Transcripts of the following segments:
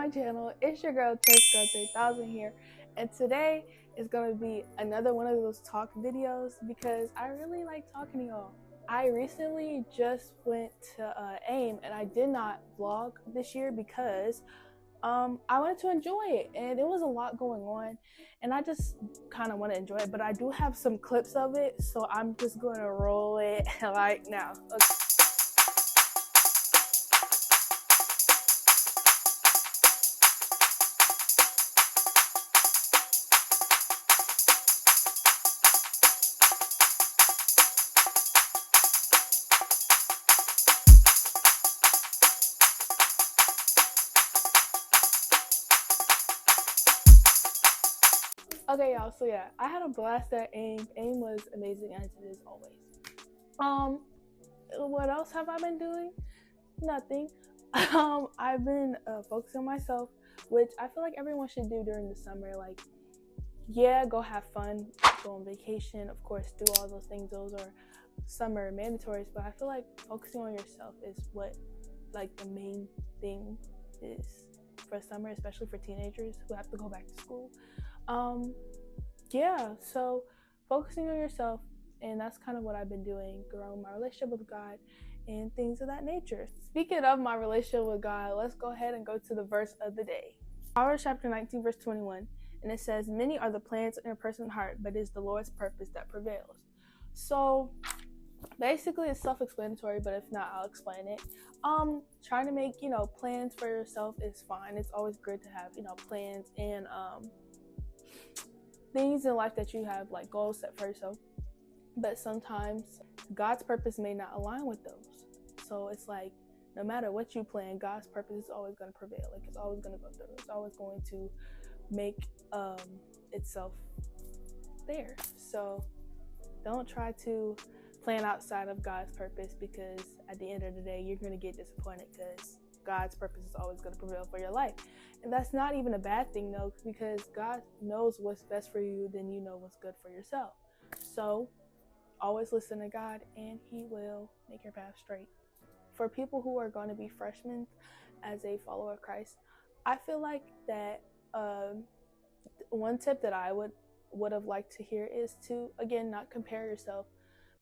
my channel. It's your girl Church Girl 3000 here, and today is gonna be another one of those talk videos because I really like talking to y'all. I recently just went to AIM, and I did not vlog this year because I wanted to enjoy it, and there was a lot going on, and I just kind of want to enjoy it. But I do have some clips of it, so I'm just going to roll it right now. Okay. Okay, y'all, so yeah, I had a blast at AIM. AIM was amazing, as it is always. What else have I been doing? Nothing. I've been focusing on myself, which I feel like everyone should do during the summer. Like, yeah, go have fun, go on vacation, of course, do all those things. Those are summer mandatories, but I feel like focusing on yourself is what, like, the main thing is for summer, especially for teenagers who have to go back to school. Yeah, so focusing on yourself, and that's kind of what I've been doing, growing my relationship with God and things of that nature. Speaking of my relationship with God, let's go ahead and go to the verse of the day. Proverbs chapter 19, verse 21, and it says, "Many are the plans in a person's heart, but it is the Lord's purpose that prevails." So basically it's self-explanatory, but if not, I'll explain it. Trying to make, plans for yourself is fine. It's always good to have, plans and things in life that you have, like goals set for yourself, but sometimes God's purpose may not align with those. So it's like, no matter what you plan, God's purpose is always going to prevail. Like, it's always going to go through. It's always going to make itself there. So don't try to plan outside of God's purpose, because at the end of the day, you're going to get disappointed, because God's purpose is always going to prevail for your life. And that's not even a bad thing, though, because God knows what's best for you, then you know what's good for yourself. So always listen to God, and He will make your path straight. For people who are going to be freshmen as a follower of Christ, I feel like that one tip that I would have liked to hear is to, again, not compare yourself,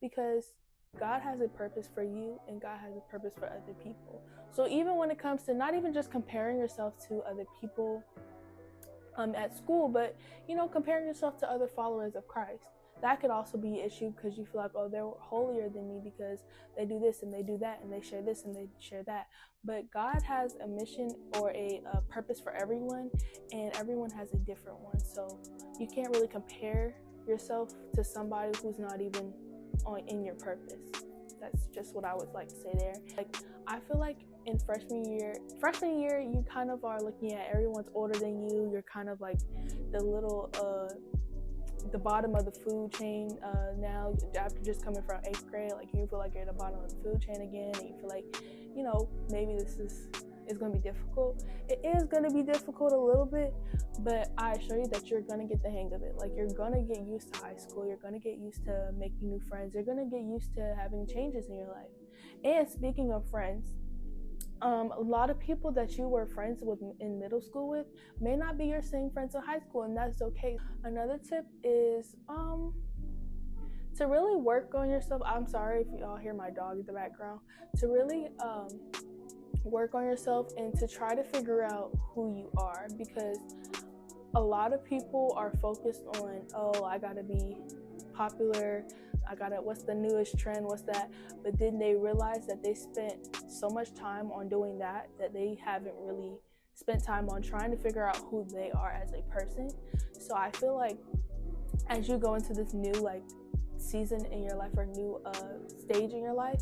because God has a purpose for you, and God has a purpose for other people. So even when it comes to not even just comparing yourself to other people at school, but, comparing yourself to other followers of Christ, that could also be an issue, because you feel like, oh, they're holier than me because they do this and they do that and they share this and they share that. But God has a mission or a purpose for everyone, and everyone has a different one. So you can't really compare yourself to somebody who's not even in your purpose. That's just what I would like to say there. Like, I feel like in freshman year, you kind of are looking at everyone's older than you. You're kind of like the little the bottom of the food chain now, after just coming from 8th grade. Like, you feel like you're at the bottom of the food chain again, and you feel like, maybe this is going to be difficult. It is going to be difficult a little bit, but I assure you that you're going to get the hang of it. Like, you're going to get used to high school. You're going to get used to making new friends. You're going to get used to having changes in your life. And speaking of friends, a lot of people that you were friends with in middle school with may not be your same friends in high school, and that's okay. Another tip is to really work on yourself. I'm sorry if y'all hear my dog in the background. To really work on yourself and to try to figure out who you are, because a lot of people are focused on, oh, I gotta be popular, what's the newest trend, what's that, but then they realize that they spent so much time on doing that they haven't really spent time on trying to figure out who they are as a person. So I feel like as you go into this new season in your life, or new stage in your life,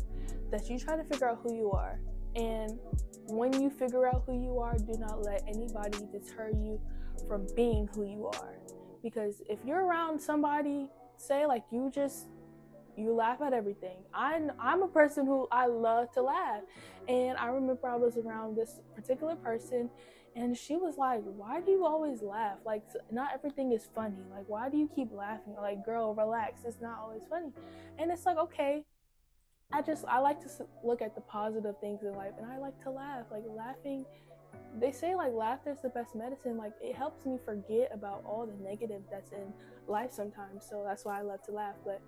that you try to figure out who you are. And when you figure out who you are, do not let anybody deter you from being who you are. Because if you're around somebody, say like you laugh at everything. I'm a person who I love to laugh. And I remember I was around this particular person, and she was like, "Why do you always laugh? Like, not everything is funny. Like, why do you keep laughing? Like, girl, relax. It's not always funny." And it's like, okay, I like to look at the positive things in life, and I like to laugh. Like, laughing they say like laughter is the best medicine. Like it helps me forget about all the negative that's in life sometimes. So that's why I love to laugh. But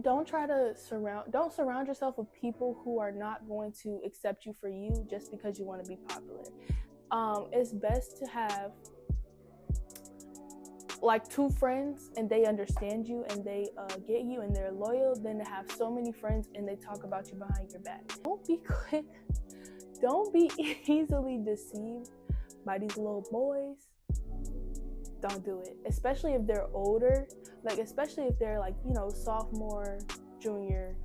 don't surround yourself with people who are not going to accept you for you just because you want to be popular. It's best to have like 2 friends and they understand you and they get you and they're loyal, than to have so many friends and they talk about you behind your back. Don't be easily deceived by these little boys. Don't do it, especially if they're older, like especially if they're like, you know, sophomore, junior.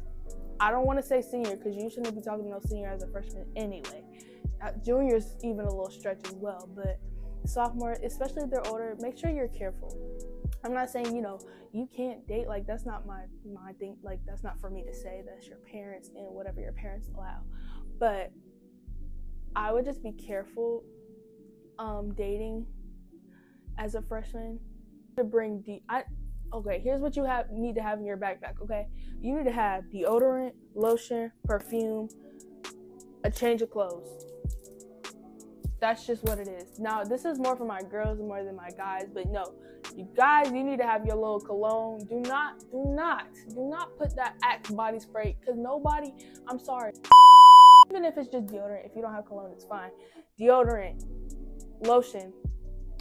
I don't want to say senior because you shouldn't be talking to no senior as a freshman anyway. Junior's even a little stretch as well, but sophomore, especially if they're older, make sure you're careful. I'm not saying, you know, you can't date, like that's not my thing, like that's not for me to say. That's your parents and whatever your parents allow. But I would just be careful dating as a freshman. To bring okay, here's what you need to have in your backpack, okay? You need to have deodorant, lotion, perfume, a change of clothes. That's just what it is. Now, this is more for my girls more than my guys, but no, you guys, you need to have your little cologne. Do not put that Axe body spray, because nobody, I'm sorry, even if it's just deodorant, if you don't have cologne, it's fine. Deodorant, lotion,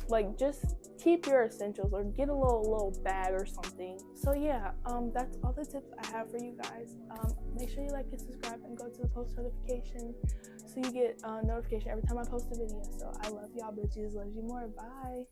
like just keep your essentials or get a little bag or something. So yeah, that's all the tips I have for you guys. Make sure you like and subscribe and go to the post notification so you get notification every time I post a video. So I love y'all bitches, love you more, bye.